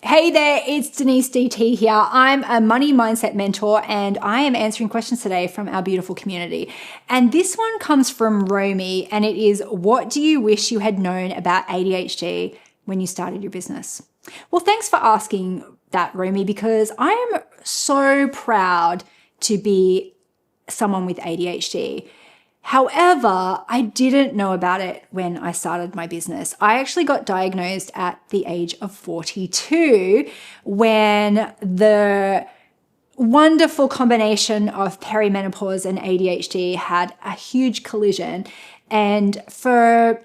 Hey there, it's Denise DT here. I'm a money mindset mentor and I am answering questions today from our beautiful community. And this one comes from Romy and it is, what do you wish you had known about ADHD when you started your business? Well, thanks for asking that, Romy, because I am so proud to be someone with ADHD. However, I didn't know about it when I started my business. I actually got diagnosed at the age of 42 when the wonderful combination of perimenopause and ADHD had a huge collision. And for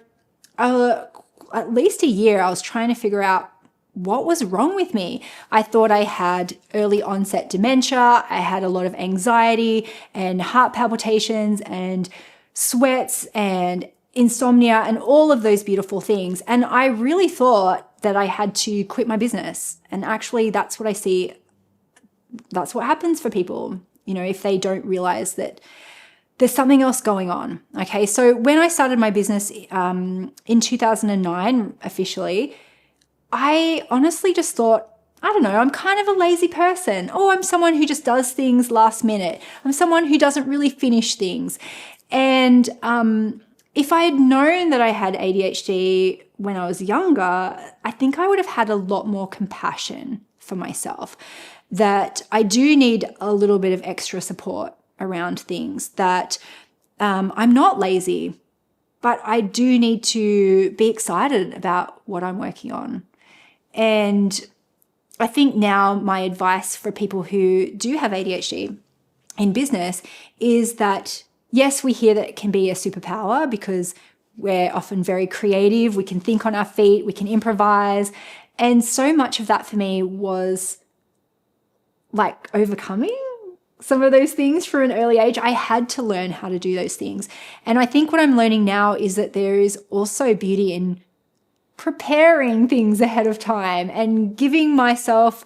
at least a year, I was trying to figure out what was wrong with me. I thought I had early onset dementia. I had a lot of anxiety and heart palpitations and sweats and insomnia and all of those beautiful things. And I really thought that I had to quit my business. And actually, that's what I see. That's what happens for people, if they don't realize that there's something else going on. Okay. So when I started my business in 2009, officially, I honestly just thought, I don't know, I'm kind of a lazy person. Oh, I'm someone who just does things last minute. I'm someone who doesn't really finish things. And if I had known that I had ADHD when I was younger, I think I would have had a lot more compassion for myself, that I do need a little bit of extra support around things, that I'm not lazy, but I do need to be excited about what I'm working on. And I think now my advice for people who do have ADHD in business is that, yes, we hear that it can be a superpower because we're often very creative. We can think on our feet. We can improvise. And so much of that for me was like overcoming some of those things from an early age. I had to learn how to do those things. And I think what I'm learning now is that there is also beauty in preparing things ahead of time and giving myself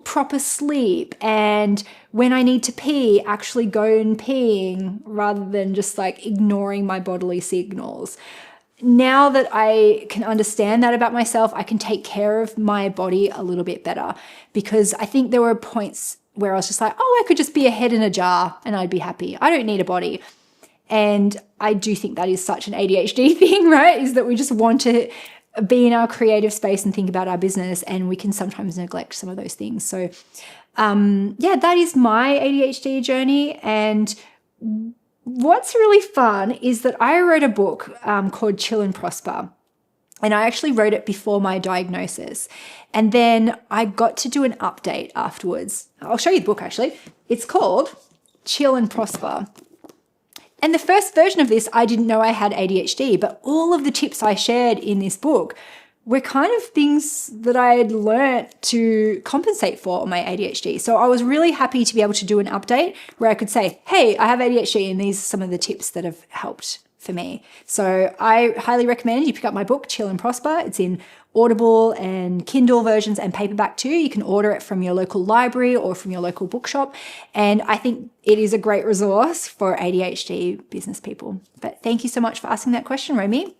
proper sleep, and when I need to pee, actually go and peeing rather than just like ignoring my bodily signals. Now that I can understand that about myself, I can take care of my body a little bit better, because I think there were points where I was just like, oh, I could just be a head in a jar and I'd be happy. I don't need a body. And I do think that is such an ADHD thing, right? Is that we just want to be in our creative space and think about our business, and we can sometimes neglect some of those things. So that is my ADHD journey. And what's really fun is that I wrote a book called Chill and Prosper. And I actually wrote it before my diagnosis. And then I got to do an update afterwards. I'll show you the book actually. It's called Chill and Prosper. And the first version of this, I didn't know I had ADHD, but all of the tips I shared in this book were kind of things that I had learnt to compensate for my ADHD. So I was really happy to be able to do an update where I could say, hey, I have ADHD and these are some of the tips that have helped for me. So I highly recommend you pick up my book, Chill and Prosper. It's in Audible and Kindle versions and paperback too. You can order it from your local library or from your local bookshop. And I think it is a great resource for ADHD business people. But thank you so much for asking that question, Romy.